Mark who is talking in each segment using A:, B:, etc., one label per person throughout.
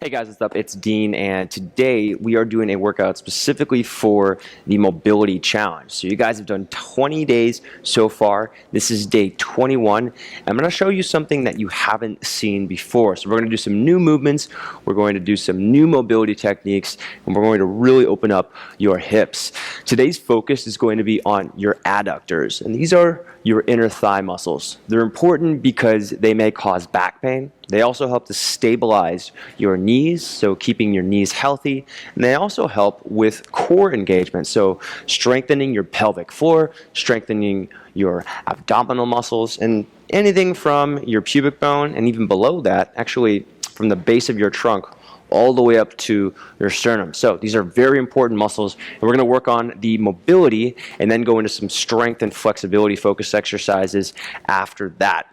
A: Hey guys, what's up? It's Dean, and today we are doing a workout specifically for the mobility challenge. So you guys have done 20 days so far. This is day 21. I'm going to show you something that you haven't seen before. So we're going to do some new movements, we're going to do some new mobility techniques, and we're going to really open up your hips. Today's focus is going to be on your adductors, and these are your inner thigh muscles. They're important because they may cause back pain. They also help to stabilize your knees, so keeping your knees healthy. And they also help with core engagement, so strengthening your pelvic floor, strengthening your abdominal muscles, and anything from your pubic bone and even below that, actually from the base of your trunk all the way up to your sternum. So these are very important muscles, and we're going to work on the mobility and then go into some strength and flexibility focused exercises after that.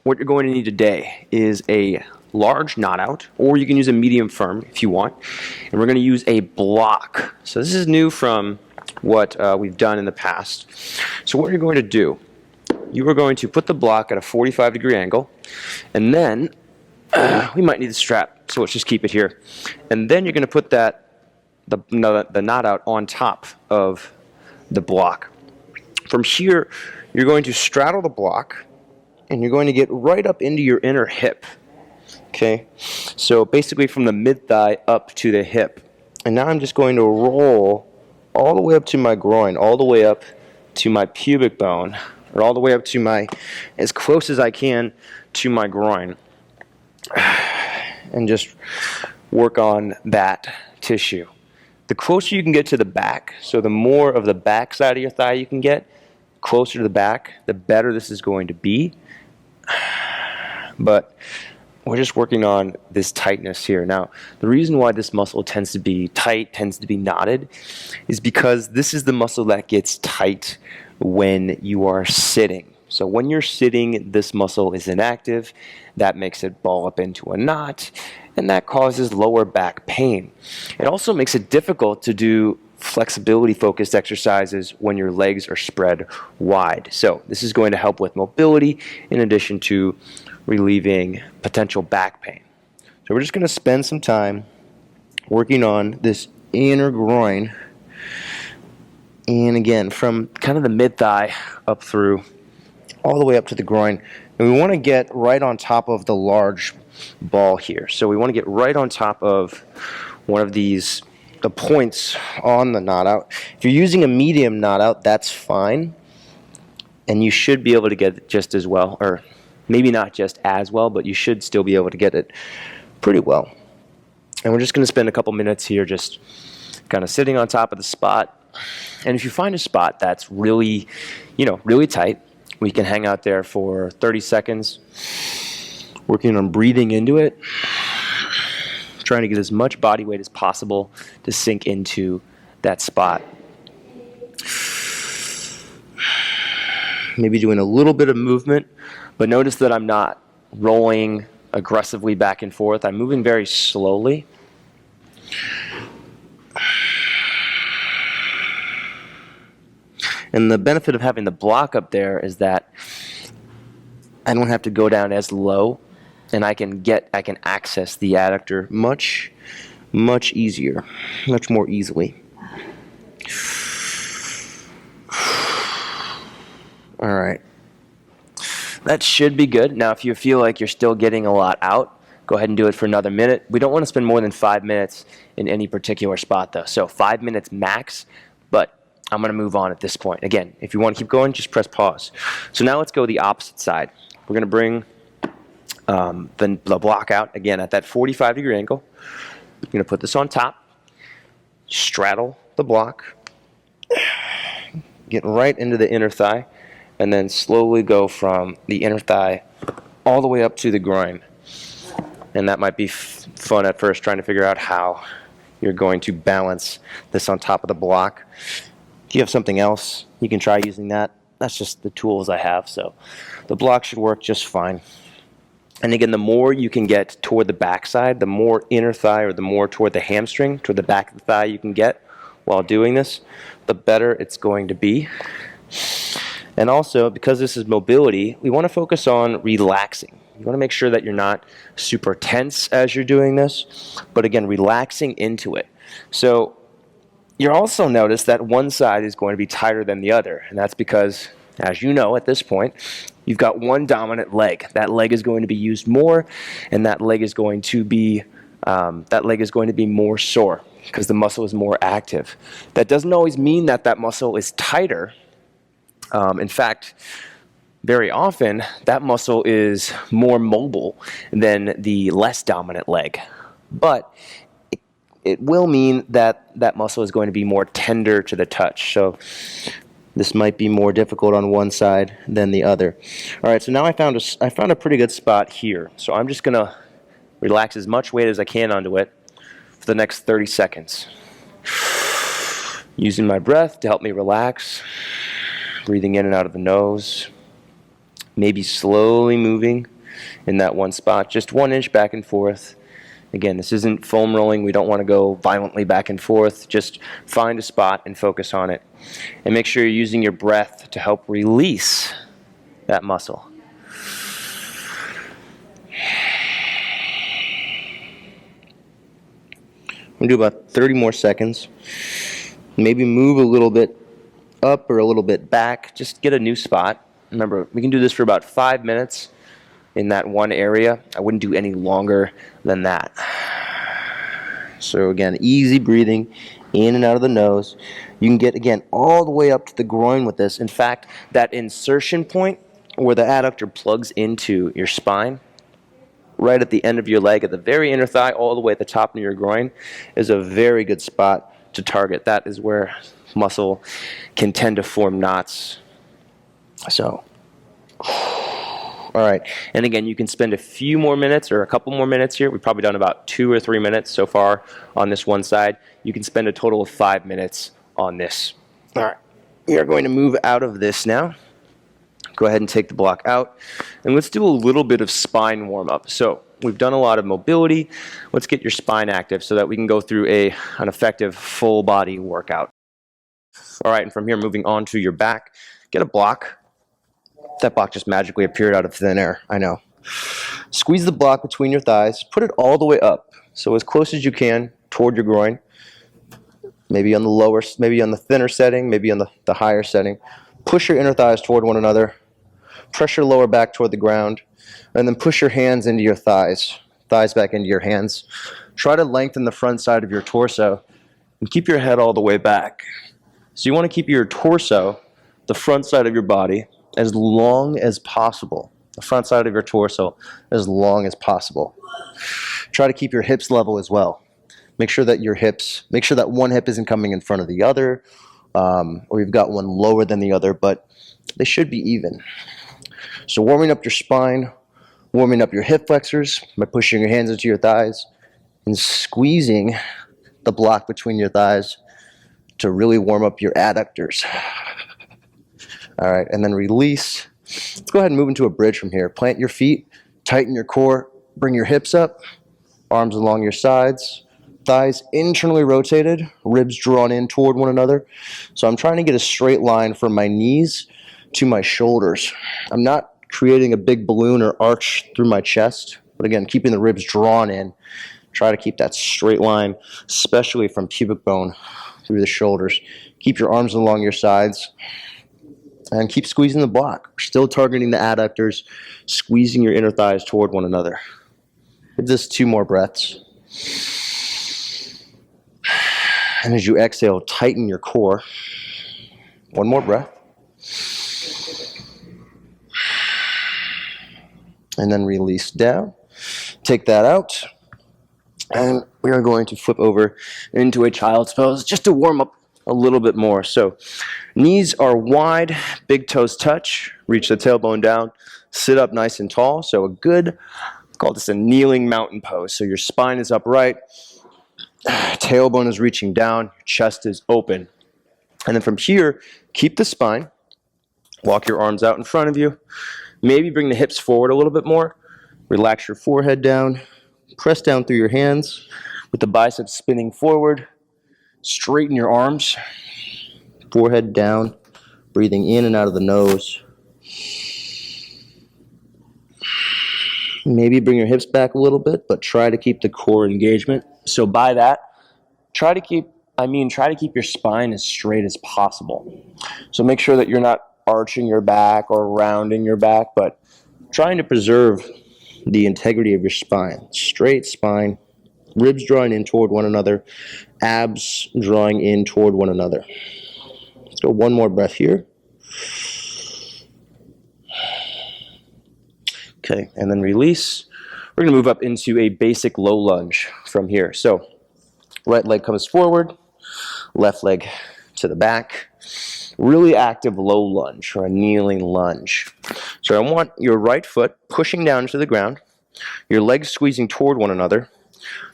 A: What you're going to need today is a large knot out, or you can use a medium firm if you want. And we're going to use a block. So this is new from what we've done in the past. So what you're going to do, you are going to put the block at a 45-degree angle, and then we might need the strap, so let's just keep it here. And then you're going to put the knot out on top of the block. From here, you're going to straddle the block, and you're going to get right up into your inner hip. Okay, so basically from the mid-thigh up to the hip. And now I'm just going to roll all the way up to my groin, all the way up to my pubic bone, or all the way up to as close as I can to my groin. And just work on that tissue. The closer you can get to the back, so the more of the back side of your thigh you can get, closer to the back, the better this is going to be. But we're just working on this tightness here. Now, the reason why this muscle tends to be tight, tends to be knotted, is because this is the muscle that gets tight when you are sitting. So when you're sitting, this muscle is inactive. That makes it ball up into a knot, and that causes lower back pain. It also makes it difficult to do flexibility-focused exercises when your legs are spread wide. So this is going to help with mobility in addition to relieving potential back pain. So we're just going to spend some time working on this inner groin, and again, from kind of the mid-thigh up through all the way up to the groin. And we want to get right on top of the large ball here. So we want to get right on top of one of these, the points on the knot out. If you're using a medium knot out, that's fine. And you should be able to get it just as well, or maybe not just as well, but you should still be able to get it pretty well. And we're just going to spend a couple minutes here just kind of sitting on top of the spot. And if you find a spot that's really, really tight, we can hang out there for 30 seconds, working on breathing into it, trying to get as much body weight as possible to sink into that spot. Maybe doing a little bit of movement, but notice that I'm not rolling aggressively back and forth. I'm moving very slowly. And the benefit of having the block up there is that I don't have to go down as low, and I can access the adductor much easier, much more easily. All right. That should be good. Now, if you feel like you're still getting a lot out, go ahead and do it for another minute. We don't want to spend more than 5 minutes in any particular spot, though. So 5 minutes max, but I'm going to move on at this point. Again, if you want to keep going, just press pause. So now let's go the opposite side. We're going to bring the block out, again, at that 45-degree angle. I'm going to put this on top, straddle the block, get right into the inner thigh, and then slowly go from the inner thigh all the way up to the groin. And that might be fun at first, trying to figure out how you're going to balance this on top of the block. If you have something else, you can try using that. That's just the tools I have, so the block should work just fine. And again, the more you can get toward the backside, the more inner thigh, or the more toward the hamstring, toward the back of the thigh you can get while doing this, the better it's going to be. And also, because this is mobility, we want to focus on relaxing. You want to make sure that you're not super tense as you're doing this, but again, relaxing into it. So you'll also notice that one side is going to be tighter than the other, and that's because, as you know at this point, you've got one dominant leg. That leg is going to be used more, and that leg is going to be more sore because the muscle is more active. That doesn't always mean that that muscle is tighter. In fact, very often that muscle is more mobile than the less dominant leg, but it will mean that that muscle is going to be more tender to the touch. So this might be more difficult on one side than the other. All right, so now I found a pretty good spot here. So I'm just gonna relax as much weight as I can onto it for the next 30 seconds. Using my breath to help me relax, breathing in and out of the nose, maybe slowly moving in that one spot, just 1 inch back and forth. Again, this isn't foam rolling. We don't want to go violently back and forth. Just find a spot and focus on it. And make sure you're using your breath to help release that muscle. I'm going to do about 30 more seconds. Maybe move a little bit up or a little bit back. Just get a new spot. Remember, we can do this for about 5 minutes in that one area. I wouldn't do any longer than that. So again, easy breathing in and out of the nose. You can get, again, all the way up to the groin with this. In fact, that insertion point where the adductor plugs into your spine, right at the end of your leg, at the very inner thigh, all the way at the top of your groin, is a very good spot to target. That is where muscle can tend to form knots. So, all right, and again, you can spend a few more minutes or a couple more minutes here. We've probably done about 2 or 3 minutes so far on this one side. You can spend a total of 5 minutes on this. All right, we are going to move out of this now. Go ahead and take the block out, and let's do a little bit of spine warm-up. So we've done a lot of mobility. Let's get your spine active so that we can go through an effective full body workout. All right, and from here, moving on to your back, get a block. That block just magically appeared out of thin air, I know. Squeeze the block between your thighs, put it all the way up, so as close as you can toward your groin. Maybe on the thinner setting, maybe on the higher setting. Push your inner thighs toward one another. Press your lower back toward the ground, and then push your hands into your thighs back into your hands. Try to lengthen the front side of your torso and keep your head all the way back. So you want to keep your torso, the front side of your body, as long as possible. The front side of your torso as long as possible. Try to keep your hips level as well. Make sure that one hip isn't coming in front of the other, or you've got one lower than the other, but they should be even. So warming up your spine, warming up your hip flexors by pushing your hands into your thighs and squeezing the block between your thighs to really warm up your adductors. All right, and then release. Let's go ahead and move into a bridge from here. Plant your feet, tighten your core, bring your hips up, arms along your sides, thighs internally rotated, ribs drawn in toward one another. So I'm trying to get a straight line from my knees to my shoulders. I'm not creating a big balloon or arch through my chest, but again, keeping the ribs drawn in. Try to keep that straight line, especially from pubic bone through the shoulders. Keep your arms along your sides and keep squeezing the block. We're still targeting the adductors, squeezing your inner thighs toward one another. Give this 2 more breaths. And as you exhale, tighten your core. 1 more breath. And then release down. Take that out. And we are going to flip over into a child's pose just to warm up a little bit more. So knees are wide, big toes touch, reach the tailbone down, sit up nice and tall. So a good, call this a kneeling mountain pose. So your spine is upright, tailbone is reaching down, your chest is open. And then from here, keep the spine, walk your arms out in front of you, maybe bring the hips forward a little bit more, relax your forehead down, press down through your hands with the biceps spinning forward, straighten your arms, forehead down,
B: Breathing in and out of the nose. Maybe bring your hips back a little bit, but try to keep the core engagement. So by that, try to keep your spine as straight as possible. So make sure that you're not arching your back or rounding your back, but trying to preserve the integrity of your spine. Straight spine, ribs drawing in toward one another, abs drawing in toward one another. Let's go one more breath here. Okay, and then release. We're going to move up into a basic low lunge from here. So right leg comes forward, left leg to the back. Really active low lunge or a kneeling lunge. So I want your right foot pushing down to the ground, your legs squeezing toward one another,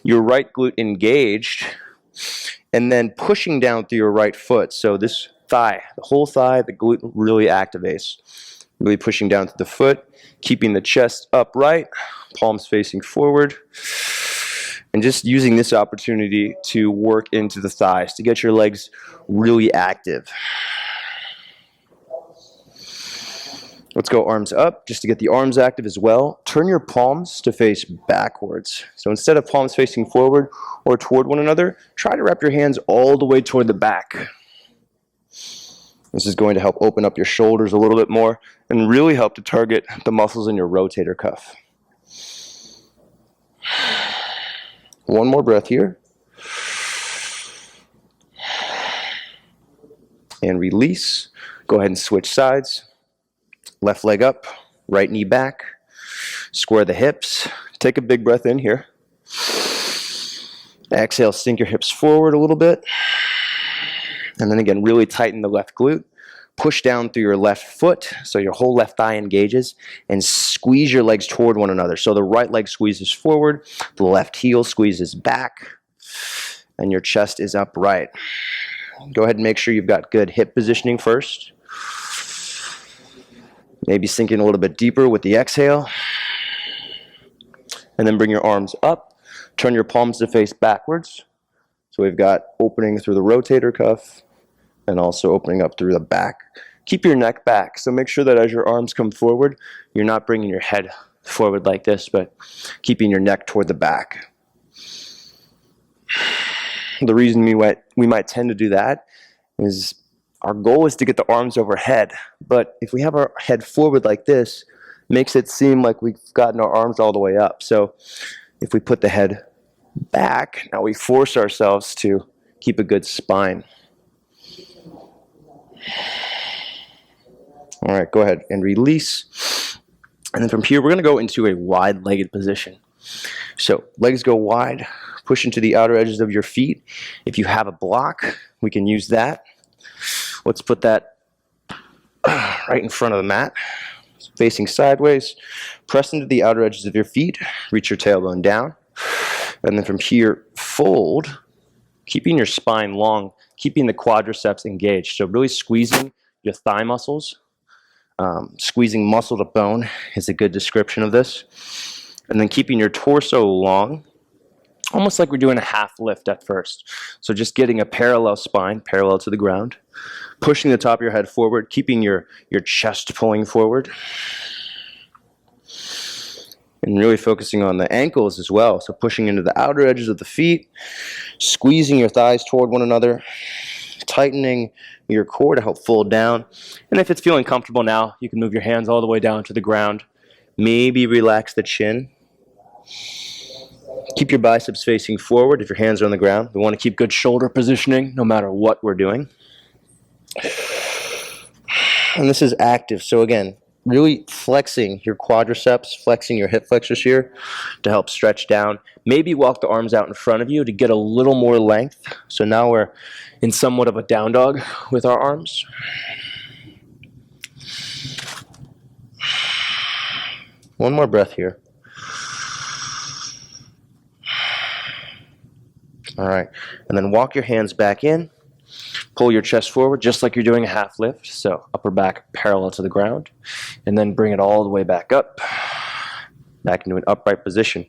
B: your right glute engaged, and then pushing down through your right foot. So this thigh, the whole thigh, the glute really activates. Really pushing down to the foot, keeping the chest upright, palms facing forward, and just using this opportunity to work into the thighs to get your legs really active. Let's go arms up, just to get the arms active as well. Turn your palms to face backwards. So instead of palms facing forward or toward one another, try to wrap your hands all the way toward the back. This is going to help open up your shoulders a little bit more and really help to target the muscles in your rotator cuff. One more breath here. And release. Go ahead and switch sides. Left leg up, right knee back. Square the hips. Take a big breath in here. Exhale, sink your hips forward a little bit. And then again, really tighten the left glute. Push down through your left foot so your whole left thigh engages, and squeeze your legs toward one another. So the right leg squeezes forward, the left heel squeezes back, and your chest is upright. Go ahead and make sure you've got good hip positioning first. Maybe sink in a little bit deeper with the exhale. And then bring your arms up. Turn your palms to face backwards. So we've got opening through the rotator cuff and also opening up through the back. Keep your neck back. So make sure that as your arms come forward, you're not bringing your head forward like this, but keeping your neck toward the back. The reason we might tend to do that is our goal is to get the arms overhead. But if we have our head forward like this, it makes it seem like we've gotten our arms all the way up. So if we put the head back, now we force ourselves to keep a good spine. All right, go ahead and release. And then from here, we're going to go into a wide-legged position. So legs go wide, push into the outer edges of your feet. If you have a block, we can use that. Let's put that right in front of the mat, facing sideways. Press into the outer edges of your feet, reach your tailbone down. And then from here, fold, keeping your spine long, keeping the quadriceps engaged. So really squeezing your thigh muscles. Squeezing muscle to bone is a good description of this. And then keeping your torso long, almost like we're doing a half lift at first. So just getting a parallel spine, parallel to the ground. Pushing the top of your head forward, keeping your chest pulling forward. And really focusing on the ankles as well. So pushing into the outer edges of the feet, squeezing your thighs toward one another, tightening your core to help fold down. And if it's feeling comfortable now, you can move your hands all the way down to the ground. Maybe relax the chin. Keep your biceps facing forward if your hands are on the ground. We want to keep good shoulder positioning no matter what we're doing. And this is active. So again, really flexing your quadriceps, flexing your hip flexors here to help stretch down. Maybe walk the arms out in front of you to get a little more length. So now we're in somewhat of a down dog with our arms. One more breath here. All right, and then walk your hands back in. Pull your chest forward just like you're doing a half lift. So upper back parallel to the ground. And then bring it all the way back up. Back into an upright position.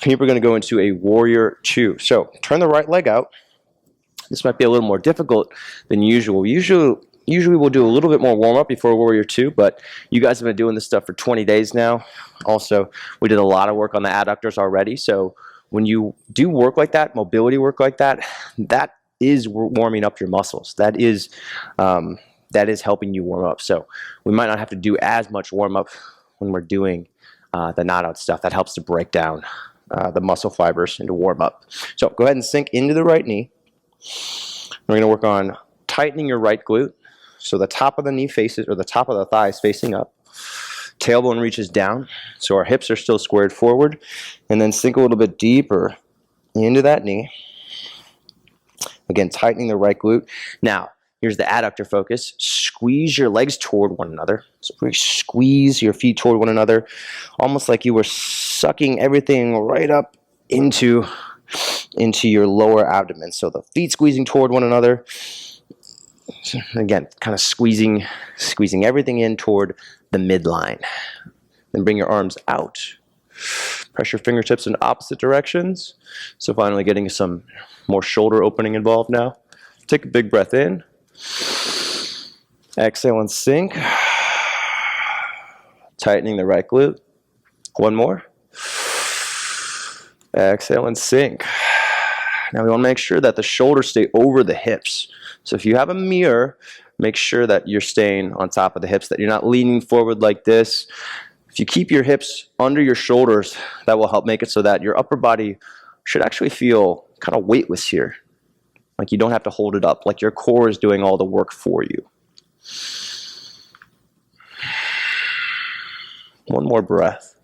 B: Here we're going to go into a warrior two. So turn the right leg out. This might be a little more difficult than usual. Usually Usually we'll do a little bit more warm-up before Warrior 2, but you guys have been doing this stuff for 20 days now. Also, we did a lot of work on the adductors already, so when you do work like that, mobility work like that, that is warming up your muscles. That is helping you warm up. So we might not have to do as much warm-up when we're doing the not-out stuff. That helps to break down the muscle fibers and to warm up. So go ahead and sink into the right knee. We're going to work on tightening your right glute. So the top of the knee faces, or the top of the thigh is facing up. Tailbone reaches down, so our hips are still squared forward. And then sink a little bit deeper into that knee. Again, tightening the right glute. Now, here's the adductor focus. Squeeze your legs toward one another. So really squeeze your feet toward one another, almost like you were sucking everything right up into your lower abdomen. So the feet squeezing toward one another. Again, kind of squeezing everything in toward the midline. Then bring your arms out. Press your fingertips in opposite directions. So finally getting some more shoulder opening involved now. Take a big breath in. Exhale and sink. Tightening the right glute. One more. Exhale and sink. Now we want to make sure that the shoulders stay over the hips. So if you have a mirror, make sure that you're staying on top of the hips, that you're not leaning forward like this. If you keep your hips under your shoulders, that will help make it so that your upper body should actually feel kind of weightless here. Like you don't have to hold it up, like your core is doing all the work for you. One more breath.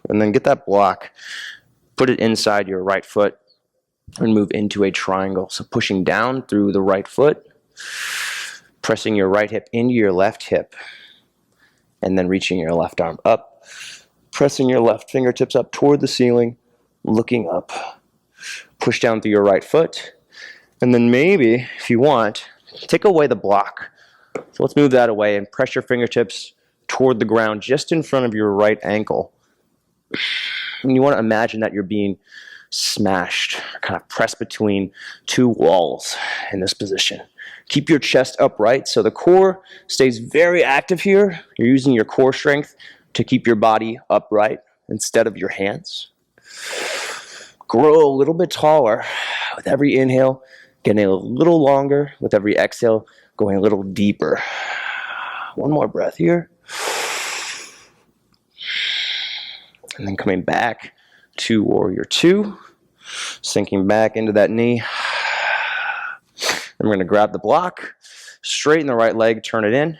B: And then get that block, put it inside your right foot, and move into a triangle. So pushing down through the right foot, pressing your right hip into your left hip, and then reaching your left arm up, pressing your left fingertips up toward the ceiling, looking up. Push down through your right foot, and then maybe, if you want, take away the block. So let's move that away and press your fingertips toward the ground just in front of your right ankle. And you want to imagine that you're being smashed, kind of pressed between two walls in this position. Keep your chest upright so the core stays very active here. You're using your core strength to keep your body upright instead of your hands. Grow a little bit taller with every inhale, getting a little longer with every exhale, going a little deeper. One more breath here. And then coming back to Warrior 2, sinking back into that knee. And we're going to grab the block, straighten the right leg, turn it in,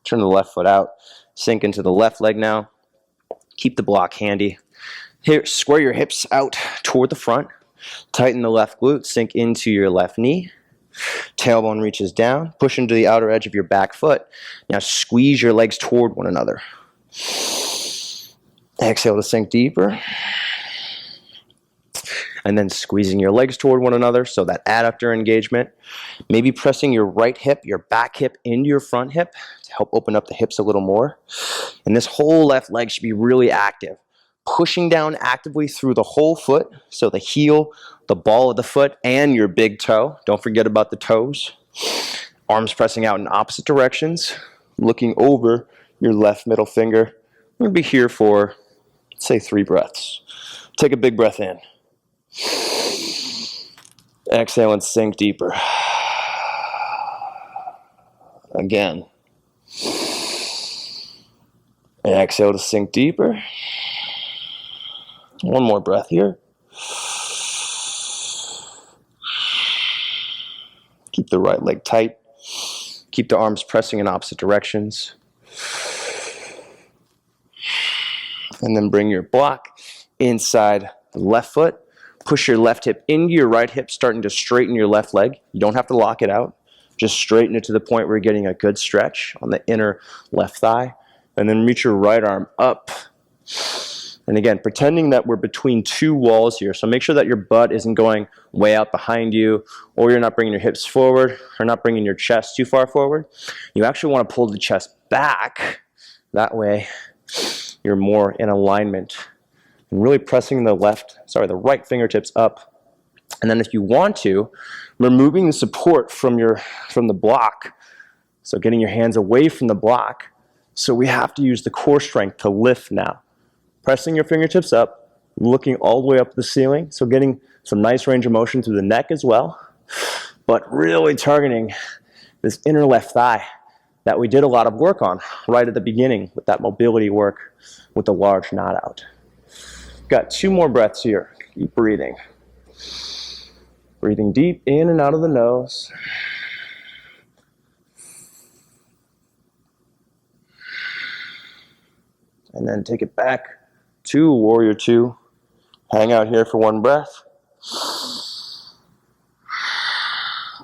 B: turn the left foot out, sink into the left leg now. Keep the block handy. Here, square your hips out toward the front. Tighten the left glute, sink into your left knee. Tailbone reaches down, push into the outer edge of your back foot. Now squeeze your legs toward one another. Exhale to sink deeper. And then squeezing your legs toward one another, so that adductor engagement. Maybe pressing your right hip, your back hip into your front hip to help open up the hips a little more. And this whole left leg should be really active. Pushing down actively through the whole foot, so the heel, the ball of the foot, and your big toe. Don't forget about the toes. Arms pressing out in opposite directions, looking over your left middle finger. We're going to be here for, say, 3 breaths. Take a big breath in. Exhale and sink deeper. Again. Exhale to sink deeper. One more breath here. Keep the right leg tight. Keep the arms pressing in opposite directions. And then bring your block inside the left foot. Push your left hip into your right hip, starting to straighten your left leg. You don't have to lock it out. Just straighten it to the point where you're getting a good stretch on the inner left thigh. And then reach your right arm up. And again, pretending that we're between 2 walls here. So make sure that your butt isn't going way out behind you, or you're not bringing your hips forward, or not bringing your chest too far forward. You actually want to pull the chest back. That way, you're more in alignment. And really pressing the right fingertips up And then if you want to, removing the support from the block, so getting your hands away from the block. So we have to use the core strength to lift now. Pressing your fingertips up, looking all the way up the ceiling, so getting some nice range of motion through the neck as well, but really targeting this inner left thigh that we did a lot of work on right at the beginning with that mobility work with the large knot out. Got 2 more breaths here. Keep breathing. Breathing deep in and out of the nose. And then take it back to Warrior 2. Hang out here for 1 breath.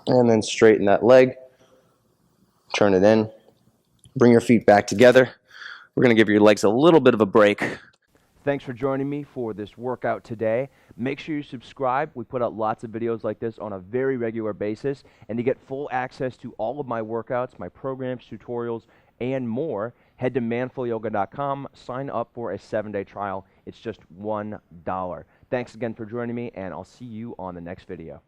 B: And then straighten that leg. Turn it in. Bring your feet back together. We're going to give your legs a little bit of a break.
A: Thanks for joining me for this workout today. Make sure you subscribe. We put out lots of videos like this on a very regular basis. And to get full access to all of my workouts, my programs, tutorials, and more, head to manfulyoga.com, sign up for a 7-day trial. It's just $1. Thanks again for joining me, and I'll see you on the next video.